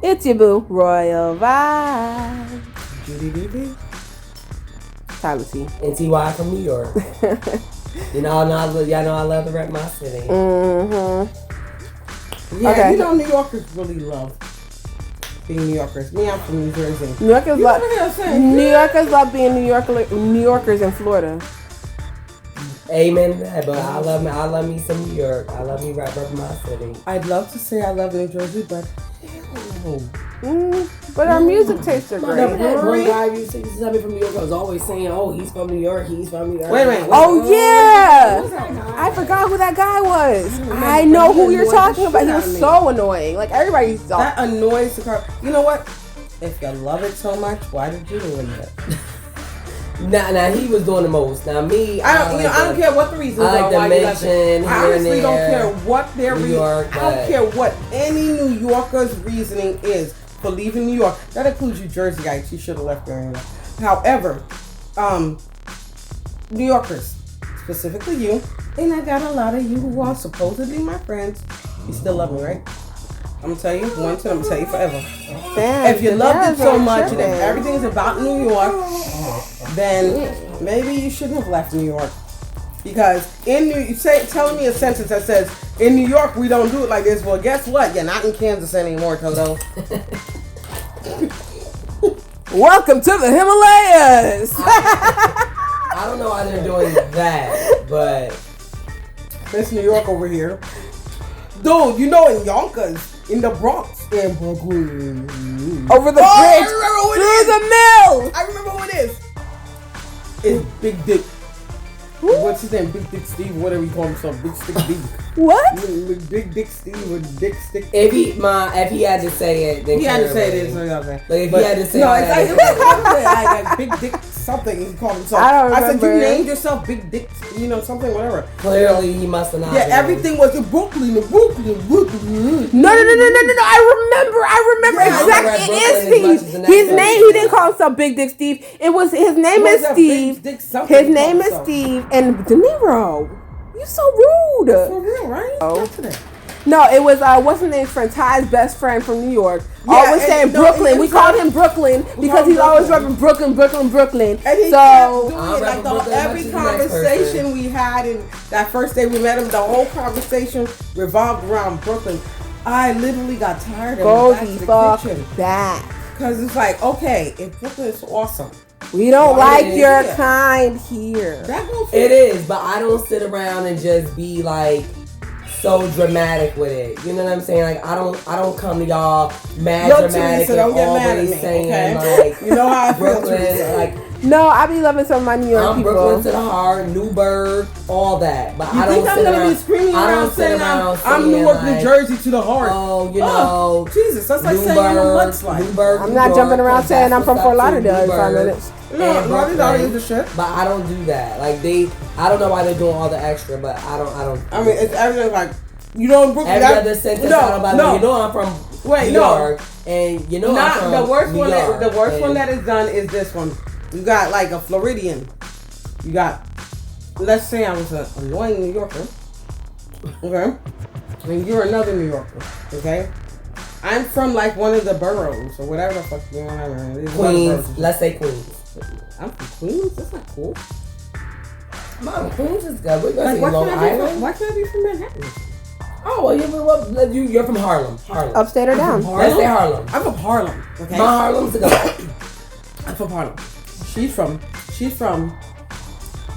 It's your boo, Royal Vybz. Judie D.V. Tyla T. And T.Y. from New York. Y'all know I love to rep my city. Mm-hmm. Yeah, Okay. you know New Yorkers really love being New Yorkers. Me, I'm from New Jersey. New Yorkers love being New Yorkers in Florida. Amen to that, but I love me some New York. I love me rep my city. I'd love to say I love New Jersey, but hell no. But our music tastes are great. That one guy used to tell me from New York. I was always saying, "Oh, he's from New York. He's from New York." Wait a minute. Oh yeah, Who's that guy? I forgot who that guy was. I know who you're talking about. He was so annoying. Like everybody's That annoys the car. You know what? If you love it so much, why did you do it? Now he was doing the most. Now me, I don't care what the reasons I are. like Why to you love mention it. I honestly here don't and care there, what their New reason. York, I don't care what any New Yorker's reasoning is for leaving New York. That includes you Jerseyites. You should have left there anyway. However, New Yorkers, specifically you, and I got a lot of you who are supposedly my friends. You still love me, right? I'm gonna tell you once and I'm gonna tell you forever. If you loved it so much and if everything's about New York, then maybe you shouldn't have left New York. Because telling me a sentence that says, in New York we don't do it like this. Well, guess what? You're not in Kansas anymore, Toto. Welcome to the Himalayas. I don't know why they're doing that, but It's New York over here. Dude, you know in Yonkers, in the Bronx, in Brooklyn. Over the bridge, through the mill. I remember who it is. It's Big Dick. What's his name? Big Dick Steve, whatever you call himself. Big Stick D. What? Big Dick Steve or Dick Stick. if he had to say it, then He had to say it. this. Like Like if he had to say no, it, it's like Big Dick something. He called himself. I don't I said you remember. named yourself Big Dick, something, whatever. clearly he must have not. Yeah, been. everything was in Brooklyn. No. I remember Yeah, I exactly. remember It Brooklyn as much as is the Steve. His next name. one. He didn't call himself Big Dick Steve. It was his name is Steve. His name is Steve and De Niro. You so rude. For real, right? Oh. After that. No, it was what's his name's friend, Ty's best friend from New York. Yeah, Always and saying no, Brooklyn. and We it's called like- him Brooklyn We because call he's him always Brooklyn. rapping Brooklyn. And he So kept doing it I like remember Brooklyn every much as the next conversation person. we had in that first day we met him, the whole conversation revolved around Brooklyn. I literally got tired go of the the fuck kitchen. back. Because it's like, okay, if Brooklyn is awesome. We don't Why like is your it? kind here. That goes It is, but I don't sit around and just be like so dramatic with it. You know what I'm saying? Like I don't come to y'all mad No, dramatic Teresa, don't and get mad at always me, saying okay? like You know how I feel, Brooklyn, Teresa. like No, I be loving some of my New York I'm people. Brooklyn to the heart, Newburgh, all that. But You I don't think I'm sit gonna around, be screaming I don't around sit saying around I'm saying, Newark, like, New Jersey to the heart? Oh, you know, Jesus, that's like saying I'm a mudslide. Newburgh, I'm New not York, jumping around 'cause saying that's I'm from what's Fort up to Lauderdale every 5 Newburgh minutes. No, and no, they Brooklyn. is the shit. But I don't do that. Like I don't know why they're doing all the extra, but I don't. I mean, it's everything like, you know, in Brooklyn. Every other sentence out about me, you know I'm from Wait, New no. York, and you know I'm Not from the worst New one. York, The worst and one that is done is this one. You got like a Floridian. You got. Let's say I was an annoying New Yorker. Okay, and you're another New Yorker. Okay, I'm from like one of the boroughs or whatever the fuck you know. Queens. Let's say Queens. I'm from Queens. That's not cool. Mom, Queens is good. We're Like, gonna say Long Island. why can't I be from Manhattan? Oh, well, you're from Harlem. Harlem. Upstate or down? Let's say Harlem. I'm from Harlem. Okay. My Harlem's a good. I'm from Harlem. She's from.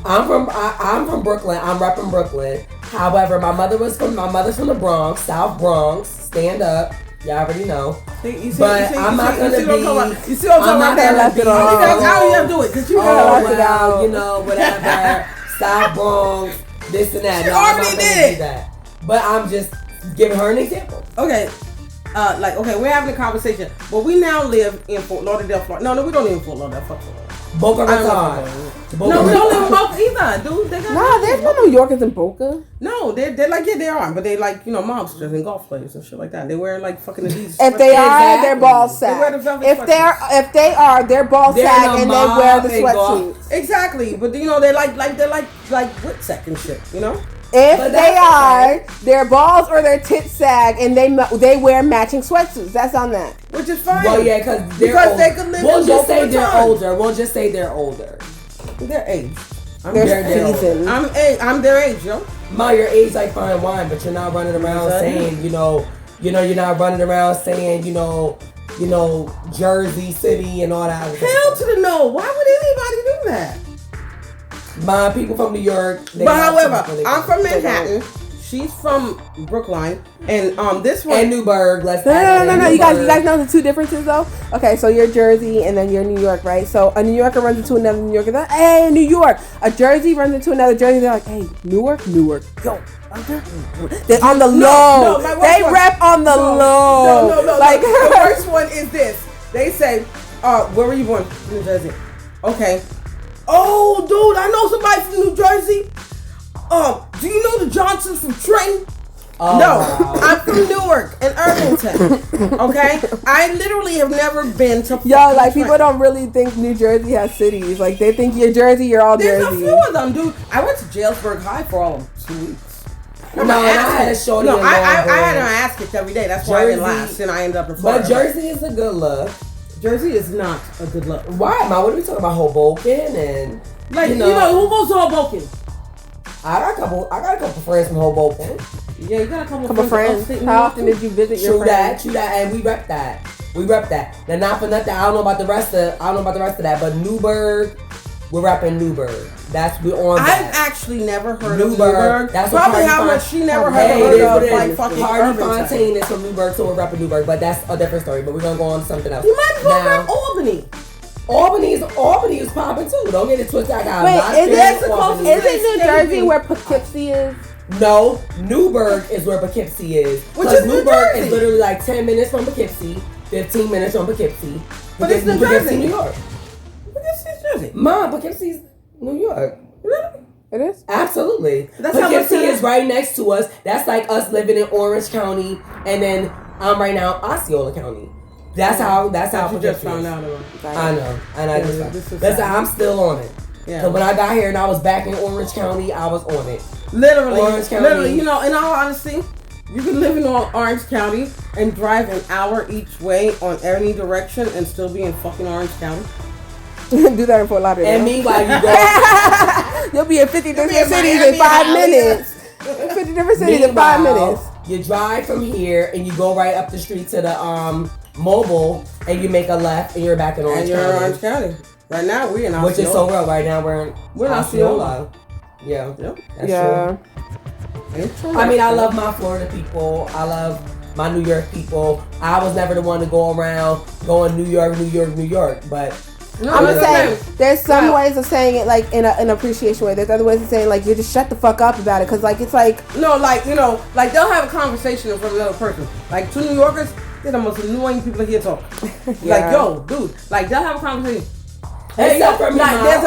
I'm from Brooklyn. I'm repping Brooklyn. However, my mother's from the Bronx, South Bronx. Stand up. Y'all already know. But I'm not gonna be. You see what I'm talking about? That's how you have to do it. Cause you Oh, gotta well, you know, whatever. South Bronx, this and that. She No, I'm not already gonna did. do that. But I'm just giving her an example. Okay. We're having a conversation, but we now live in Fort Lauderdale, Florida. No, we don't live in Fort Lauderdale. Fuck Fort Lauderdale. Boca I don't Raton. know. No, we don't live in Boca either, dude. They got Nah, there's no New Yorkers in Boca. No, they're like, yeah, they are, but they like, you know, mobsters and golf players and shit like that. They wear like fucking Adidas. If they are, they're ball They wear the sack. velvet If they are, they're ball They're sack in a and they mob, wear the they go- sweatsuits. Exactly, but you know, they're like Whitsack and shit, you know. If they are, their balls or their tits sag, and they wear matching sweatsuits. That's on that. Which is fine. Well, yeah, because they could live. We'll just say they're older. We'll just say they're older. Their age. They're seasoned. I'm their age, yo. Ma, your age like fine wine, but you're not running around saying, you're not running around saying, Jersey City and all that. Hell to the no. Why would anybody do that? My people from New York. But however, I'm from Manhattan. She's from Brookline, and this one and Newburgh. No. You guys know the two differences though. Okay, so you're Jersey, and then you're New York, right? So a New Yorker runs into another New Yorker. Hey, New York. A Jersey runs into another Jersey. They're like, hey, Newark. Yo. They're on the low. They rep on the low. No. Like the first one is this. They say, where were you born? New Jersey. Okay. Oh, dude, I know somebody from New Jersey. Do you know the Johnsons from Trenton? Oh, no, wow. I'm from Newark and Irvington. Okay, I literally have never been to. Yo, like people don't really think New Jersey has cities. Like they think you're Jersey, you're all There's Jersey. There's a few of them, dude. I went to Galesburg High for all of 2 weeks. I had a shorty. No, I had an ass kicked every day. That's why I didn't last, and I ended up in Florida. But Jersey is a good look. Jersey is not a good look. Why, Ma? What are we talking about? Hoboken and who goes to Hoboken? I got a couple friends from Hoboken. Yeah, you got a couple friends. How often did you visit your friends? True that, and we rep that. Now, not for nothing. I don't know about the rest of that, but Newburgh, we're repping Newburgh. We're on that. I've actually never heard of Newburgh. That's probably how much she never heard of. Like fucking Harvey Fontaine is from Newburgh, so we're repping Newburgh. But that's a different story. But we're gonna go on to something else. You might as well rep Albany. Albany is popping too. Don't get it twisted. I got isn't New Jersey where Poughkeepsie is? No, Newburgh is where Poughkeepsie is. Because Newburgh is literally like 10 minutes from Poughkeepsie, 15 minutes from Poughkeepsie. But it's New Jersey, New York. Poughkeepsie's Jersey. Mom, Poughkeepsie's New York. Really? It is? Absolutely. Poughkeepsie is right next to us. That's like us living in Orange County, and then I'm right now Osceola County. That's how you just found out about it. I know. And I'm still on it. Yeah. So when I got here and I was back in Orange County, I was on it. Literally, in all honesty, you can live in Orange County and drive an hour each way on any direction and still be in fucking Orange County. Do that in Fort Lauderdale. And meanwhile, you go. You'll be in 50 different cities in 5 minutes. 50 different cities in 5 minutes. You drive from here and you go right up the street to the Mobile, and you make a left and you're back in Orange County. And you're in Orange County. Right now, we're in Osceola. Which is so real. Right now, we're in Osceola. Yeah. Yep. That's true. I mean, I love my Florida people. I love my New York people. I was never the one to go around going New York, but I'm just saying, there's some ways of saying it like in an appreciation way. There's other ways of saying like you just shut the fuck up about it, because like it's like like they'll have a conversation in front of another person. Like two New Yorkers, they're the most annoying people to hear talk. Like yo, dude, like they'll have a conversation. Hey, yo, there's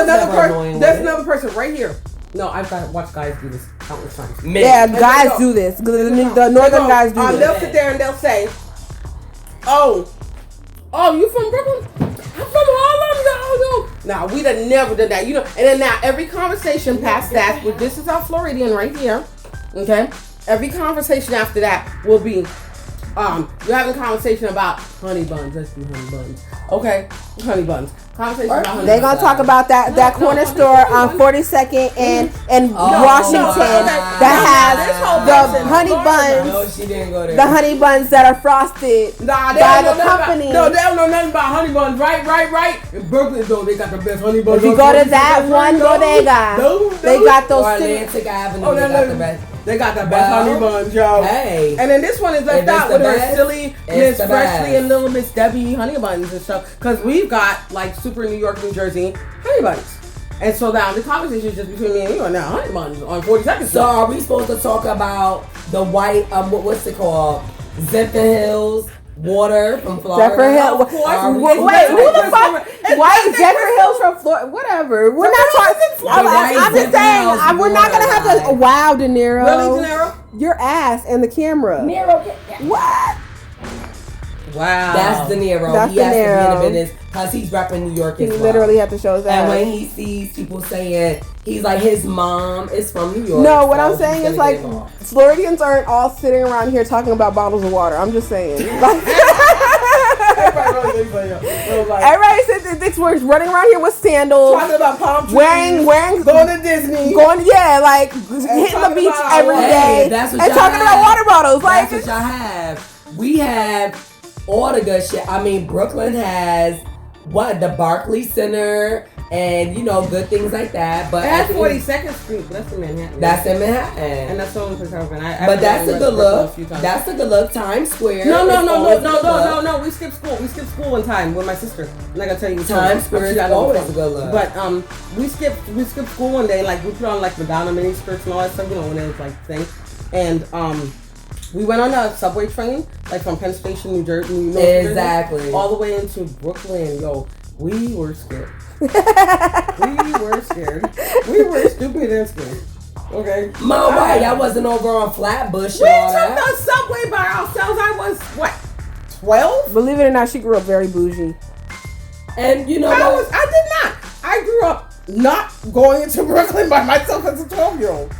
another person right here. No, I've got to watch guys do this countless times. Yeah, guys do this. The northern guys do this. They'll sit there and they'll say, "Oh, you from Brooklyn? I'm from Harlem, yo." Nah, we'd have never done that, And then now every conversation past that, this is our Floridian right here, okay? Every conversation after that will be, you're having a conversation about honey buns. Let's do honey buns, okay? Honey buns. Conversation about honey They're gonna talk about that corner store on 42nd and Washington that has the honey buns. No, she didn't go there. The honey buns that are frosted by the company. They don't know nothing about honey buns. Right. In Brooklyn, though, they got the best honey buns. If you go to that one bodega, they got those. Atlantic Avenue, they got the best. They got the best honey buns, yo. Hey. And then this one is left out with her silly Miss Freshly and little Miss Debbie honey buns and stuff. Because we've got like super New York, New Jersey honey buns. And so now the conversation is just between me and you and now honey buns on 42nd. So are we supposed to talk about the white, what's it called? Zephyr Hills water from Florida? Zephyr Hills. Wait, who the fuck? Why Zephyr Hills from Florida? Whatever. We're not talking. I'm just saying. We're not gonna have to. Wow, De Niro. Really, De Niro? Your ass and the camera. De Niro. What? Wow. That's De Niro. He has to be in the business because he's repping New York as well. He literally had to show that. And when he sees people saying He's like, his mom is from New York. No, what I'm saying is like, Floridians aren't all sitting around here talking about bottles of water. I'm just saying. Like, everybody said that we're running around here with sandals, talking about palm trees, wearing, going to Disney, like hitting the beach every day, that's what and talking about water bottles. Like, that's what y'all have. We have all the good shit. I mean, Brooklyn has the Barclays Center. And, you know, good things like that. But that's 42nd Street. But that's in Manhattan. That's in Manhattan. And that's the only place I've been. But that's a good look. That's a good look. Times Square. No. We skipped school. We skipped school one time with my sister. I'm not gonna tell you. Times Square is always a good look. But we skipped school one day. Like we put on like Madonna mini skirts and all that stuff. You know when it was like thing. And we went on a subway train like from Penn Station, New Jersey, exactly, all the way into Brooklyn. Yo, we were scared. We were scared. We were stupid and scared. Okay. Mom, why y'all wasn't over on Flatbush? We took the subway by ourselves. I was what, 12? Believe it or not, she grew up very bougie. And you know I did not. I grew up not going into Brooklyn by myself as a 12-year-old.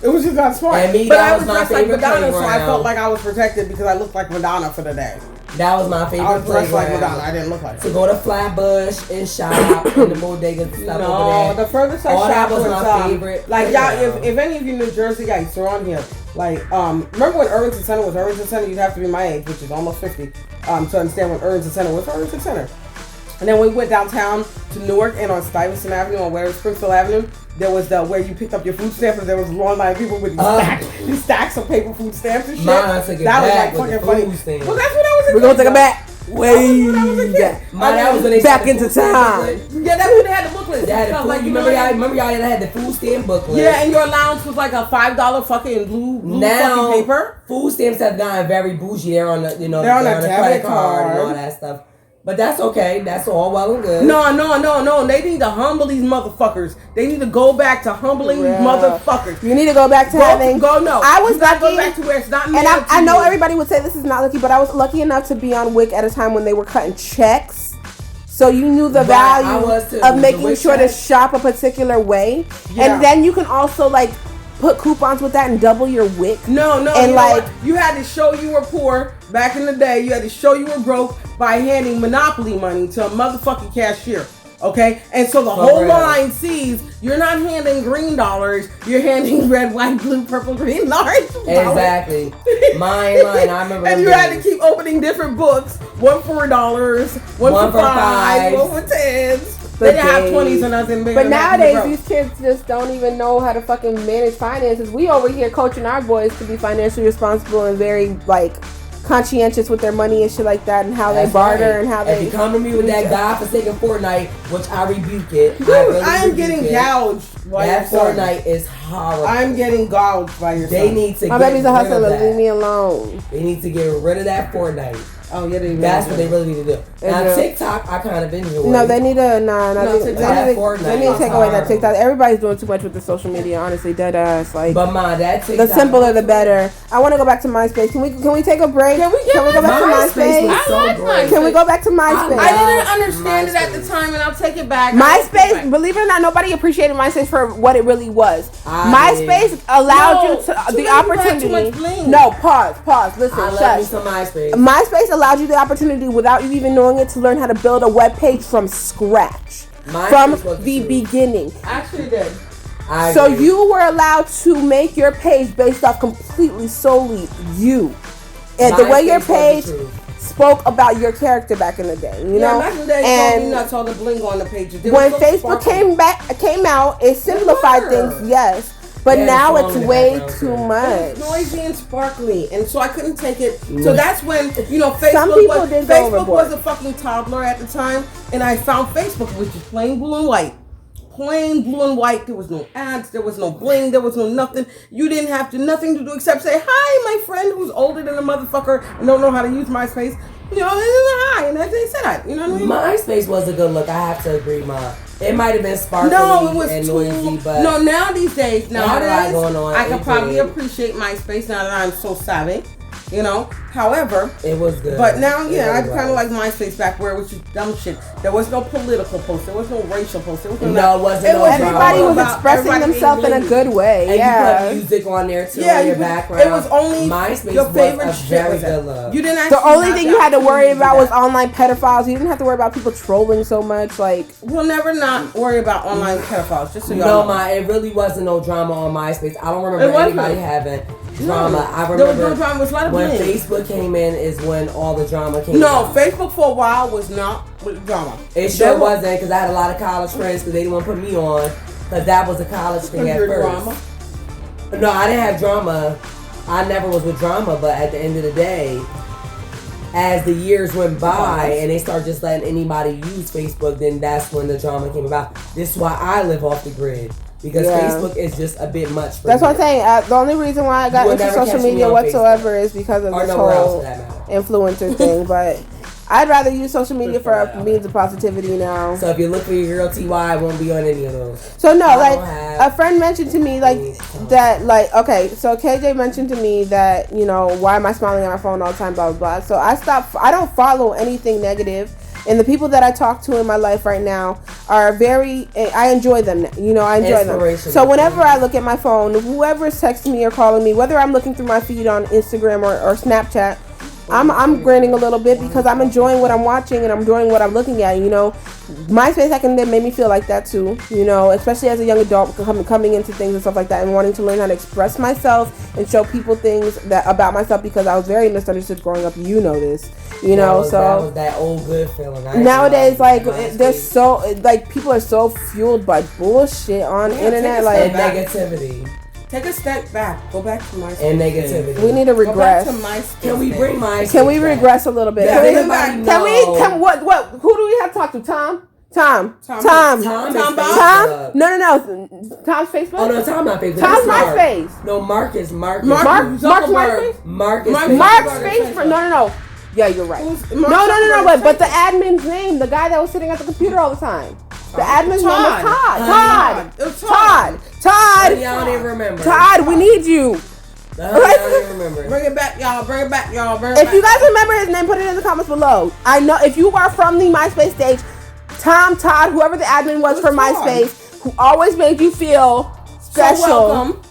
It was just not smart. And me, but that I was was my dressed like favorite Madonna, so I playground. felt like I was protected because I looked like Madonna for the day. That was my favorite. I was dressed like playground. Madonna. I didn't look like her. To go to Flatbush and shop in the bodega and stuff over there. The furthest I All that shopped was was my favorite. Like y'all, if any of you New Jersey guys are on here, like remember when Irvington Center was Irvington Center? You'd have to be my age, which is almost 50, to understand when Irvington Center was Irvington Center. And then we went downtown to Newark, and on Stuyvesant Avenue, on where Springfield Avenue, there was where you picked up your food stamps, and there was a long line of people with these stacks of paper food stamps and shit. Mine took it that back was like with fucking the food funny. stamps. Well, that's when I was a We're kid. gonna take it back. Way back. That was when they back started into food stamp time. booklet. Yeah, that's when they had the booklets. They had the food. Like, You remember y'all had the food stamp booklet. Yeah, and your allowance was like a $5 fucking blue now, fucking paper. Food stamps have gotten very bougie. They're on the they're on a credit card and all that stuff. But that's okay. That's all well and good. No. They need to humble these motherfuckers. They need to go back to humbling these motherfuckers. You need to go back to having. No. I was lucky. Go back to where it's not. And I know everybody would say this is not lucky, but I was lucky enough to be on WIC at a time when they were cutting checks. So you knew the value of making sure to shop a particular way, and then you can also like put coupons with that and double your WIC. No, and like you had to show you were poor back in the day. You had to show you were broke by handing Monopoly money to a motherfucking cashier. Okay, and so the whole line sees you're not handing green dollars, you're handing red, white, blue, purple, green, orange. Exactly. Mine. I remember. And you had to keep opening different books. One for $4, one for $5, one for $10s. They didn't have 20s or nothing. But nowadays, these kids just don't even know how to fucking manage finances. We over here coaching our boys to be financially responsible and very like conscientious with their money and shit like that, and how they barter and how they. If you come to me with that godforsaken Fortnite, which I rebuke it. Dude, I am getting gouged by that Fortnite is horrible. I'm getting gouged by your son. They need to. My baby's a hustler. Leave me alone. They need to get rid of that Fortnite. Oh yeah, that's what they really need to do. Now TikTok, I kind of enjoy. No, they need to they need to take away that TikTok. Everybody's doing too much with the social media. Honestly, dead ass. Like, but that TikTok, the simpler the better. I want to go back to MySpace. Can we take a break? Can we go back to MySpace? I like MySpace. Can we go back to MySpace? I didn't understand it at the time, and I'll take it back. MySpace, believe it or not, nobody appreciated MySpace for what it really was. MySpace allowed you to the opportunity. No, pause. Listen, shush. MySpace allowed you the opportunity without you even knowing it to learn how to build a web page from scratch, from the beginning. Actually did. So you were allowed to make your page based off completely solely you, and the way your page spoke about your character back in the day, you know. Back in the day, and that's all the bling on the page. When Facebook came out, it simplified things, yes. But now it's way too much. It's noisy and sparkly, and so I couldn't take it. So that's when Facebook was a fucking toddler at the time, and I found Facebook, which is plain blue and white. Plain blue and white. There was no ads. There was no bling. There was no nothing. You didn't have nothing to do except say hi, my friend who's older than a motherfucker and don't know how to use MySpace. You know, hi, and they said hi. You know what I mean? MySpace was a good look. I have to agree, Ma. It might have been sparkly and noisy, but now these days, going on I can probably appreciate MySpace now that I'm so savvy. You know, however, it was good. But now, I kind of like MySpace back where it was just dumb shit. There was no political post. There was no racial post. There was no. It wasn't. Everybody was expressing themselves in a good way. And you put music on there too in your background. It was only MySpace your favorite was a very good love. You didn't. The only thing you had to worry about was online pedophiles. You didn't have to worry about people trolling so much. Like, we'll never not worry about online pedophiles. Just so y'all know. It really wasn't no drama on MySpace. I don't remember anybody having drama. I There remember was no drama. It was a lot of when bling. Facebook came in is when all the drama came. No, Facebook for a while was not with drama. It sure wasn't, because I had a lot of college friends because they didn't want to put me on, because that was a college thing at first. Drama? No, I didn't have drama. I never was with drama, but at the end of the day, as the years went by and they started just letting anybody use Facebook, then that's when the drama came about. This is why I live off the grid. Because Facebook is just a bit much for me. That's what I'm saying. The only reason why I got into social media whatsoever is because of this whole influencer thing. But I'd rather use social media for a means of positivity now. So if you look for your girl TY, it won't be on any of those. So no, like a friend mentioned to me that so KJ mentioned to me that, you know, why am I smiling at my phone all the time, blah, blah, blah. So I don't follow anything negative. And the people that I talk to in my life right now are I enjoy them. You know, I enjoy them. So whenever I look at my phone, whoever is texting me or calling me, whether I'm looking through my feed on Instagram or Snapchat, I'm grinning a little bit because I'm enjoying what I'm watching and I'm enjoying what I'm looking at. You know, MySpace back in the day made me feel like that too. You know, especially as a young adult coming into things and stuff like that and wanting to learn how to express myself and show people things about myself because I was very misunderstood growing up. You know this. You know, that was that old good feeling. Nowadays, people are so fueled by bullshit on internet, and negativity. Take a step back. Go back to MySpace. And negativity. We need to regress. Go back to MySpace. Can we bring MySpace? Can we regress a little bit? Yeah, Who do we have to talk to? Tom? Tom. No. Tom's Facebook? Oh, no, Tom not Facebook. Tom's MySpace. No, Mark's MySpace? Mark's Facebook? No. Yeah, you're right. No. But the admin's name, the guy that was sitting at the computer all the time. The admin's name is Todd. Todd. Y'all don't even remember. Todd, we need you. I don't even remember. Bring it back, y'all. If you guys remember his name, put it in the comments below. I know if you are from the MySpace stage, Todd, whoever the admin was for MySpace, who always made you feel special. So welcome.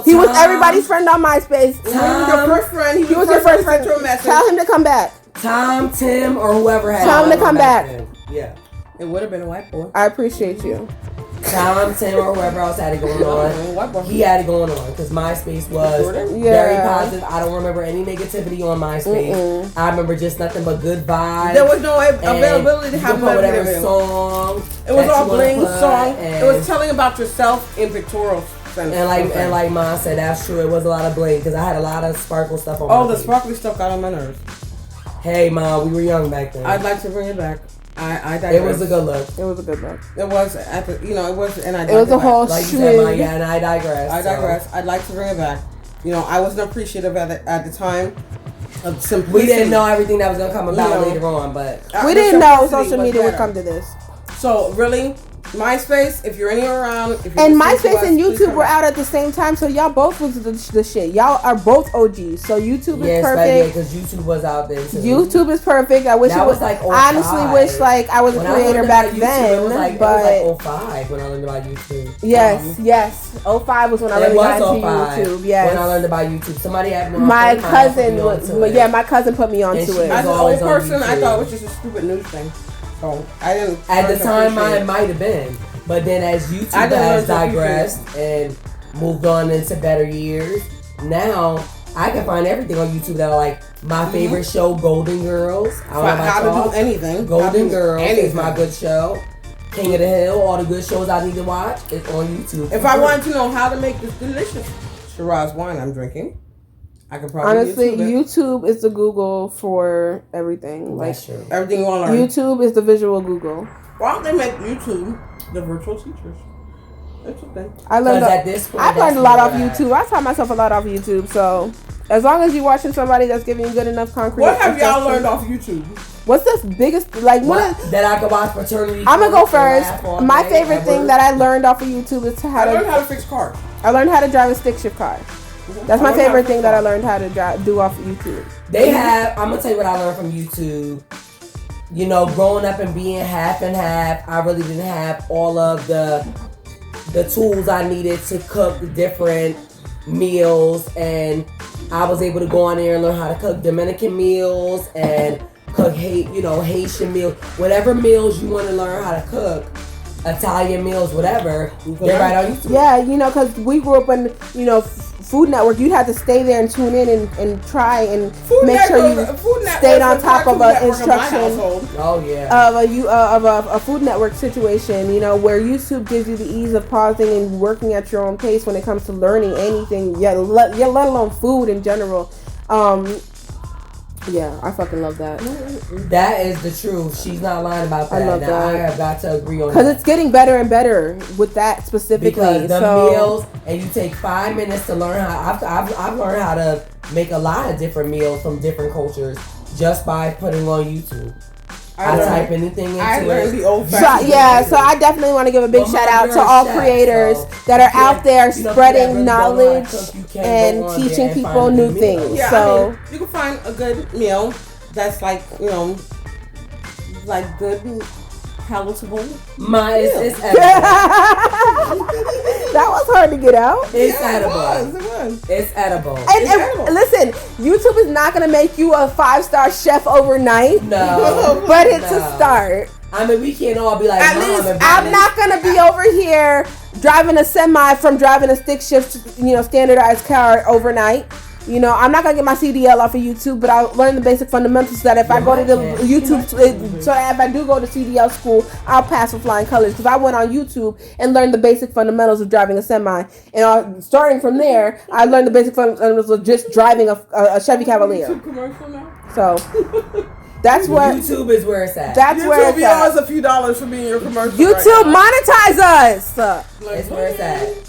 He was everybody's friend on MySpace. He was your first friend. He was your first friend. Tell him to come back. Tom, Tim, or whoever had. Tell him to come back. Yeah. It would have been a white boy. I appreciate you. Tom, Tim, or whoever else had it going on. He had it going on because MySpace was very positive. I don't remember any negativity on MySpace. I remember just nothing but good vibes. There was no availability to have whatever song. It was all bling song. It was telling about yourself in pictorial. And like Mom said, that's true. It was a lot of bling because I had a lot of sparkle stuff on my the sparkly stuff got on my nerves. Hey, Mom, we were young back then. I'd like to bring it back. I digress. It was a good look. It was a good look. It was it was, and I. It was a whole swing. And I digress. I'd like to bring it back. You know, I wasn't appreciative at the time of simplicity. We didn't know everything that was gonna come about later on, but we didn't know social media would come to this. So really, MySpace, if you're anywhere around, and MySpace and YouTube were out at the same time, so y'all both was the shit. Y'all are both OGs, so YouTube is perfect. Because YouTube was out there too. YouTube is perfect. I wish that it was like 05. Honestly, wish like I was a creator back then. It was like 05 when I learned about YouTube. Yes. 05 was when I really got into YouTube. Yes. When I learned about YouTube, somebody had my cousin. My cousin put me onto it. As an old person, I thought it was just a stupid news thing. So I didn't. At the time, mine might have been, but then as YouTube has digressed and moved on into better years, now I can find everything on YouTube that I like. My favorite show, Golden Girls. I don't know how to do anything. Golden Girls is my good show. King of the Hill, all the good shows I need to watch is on YouTube. If I wanted to know how to make this delicious Shiraz wine I'm drinking, I could probably honestly YouTube is the Google for everything. That's true. Everything you want to learn. YouTube is the visual Google. Why don't they make YouTube the virtual teachers? That's okay. I learned a lot off YouTube. I taught myself a lot off YouTube. So as long as you're watching somebody that's giving you good enough concrete. What have y'all learned off YouTube? What's the biggest that I could watch paternity? I'm gonna go first. My favorite thing that I learned off of YouTube is I learned how to fix cars. I learned how to drive a stick shift car. That's my favorite thing that I learned how to do off of YouTube. I'm gonna tell you what I learned from YouTube. You know, growing up and being half and half, I really didn't have all of the tools I needed to cook different meals, and I was able to go on there and learn how to cook Dominican meals and cook Haitian meals, whatever meals you want to learn how to cook, Italian meals, whatever. They're right on YouTube. Yeah, you know, because we grew up on Food Network. You'd have to stay there and tune in and try and make sure you stayed on top of an instruction. Oh yeah. Of a Food Network situation, you know, where YouTube gives you the ease of pausing and working at your own pace when it comes to learning anything. Yeah, let alone food in general. Yeah, I fucking love that. That is the truth. She's not lying about that. I love that. I have got to agree on that. Because it's getting better and better with that specifically. Because the meals, and you take 5 minutes to learn how. I've learned how to make a lot of different meals from different cultures just by putting on YouTube. I type anything into it. The old fashioned. So I definitely want to give a big shout out to all creators that are out there spreading knowledge and teaching people new things. Yeah, so I mean, you can find a good meal that's like good and palatable. It's edible. That was hard to get out. It's edible. It was. It's edible. And listen, YouTube is not going to make you a 5-star chef overnight. No. But it's a start. I mean, we can't all be like, at least I'm not going to be over here driving a semi from driving a stick shift, standardized car overnight. You know, I'm not going to get my CDL off of YouTube, but I'll learn the basic fundamentals so that if I go to the YouTube, so that if I do go to CDL school, I'll pass with flying colors. Because I went on YouTube and learned the basic fundamentals of driving a semi. And starting from there, I learned the basic fundamentals of just driving a Chevy Cavalier. YouTube commercial now? So, that's what... YouTube is where it's at. That's where it's at. YouTube, us a few dollars for being your commercial. YouTube, monetize us! It's where it's at.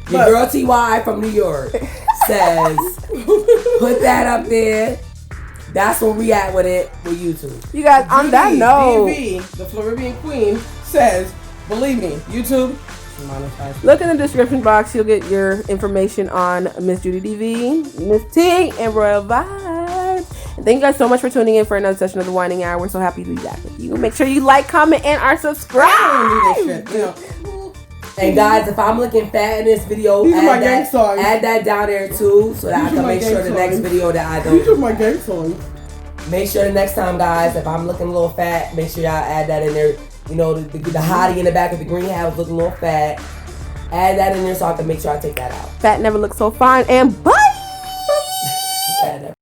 Your girl TY from New York says, put that up there. That's where we at with it with YouTube. You guys, on that note, DV, the Floridian Queen, says, believe me, YouTube, monetize. Look in the description box. You'll get your information on Miss Judie DV, Miss T, and Royal Vybz. And thank you guys so much for tuning in for another session of the Whining Hour. We're so happy to be back with you. Make sure you like, comment, and are subscribed. And guys, if I'm looking fat in this video, add that down there too, so that I can make sure the next video that I don't. These are my gang songs. Make sure the next time, guys, if I'm looking a little fat, make sure y'all add that in there. You know, the hottie in the back of the green hat was looking a little fat. Add that in there so I can make sure I take that out. Fat never looks so fine. And bye.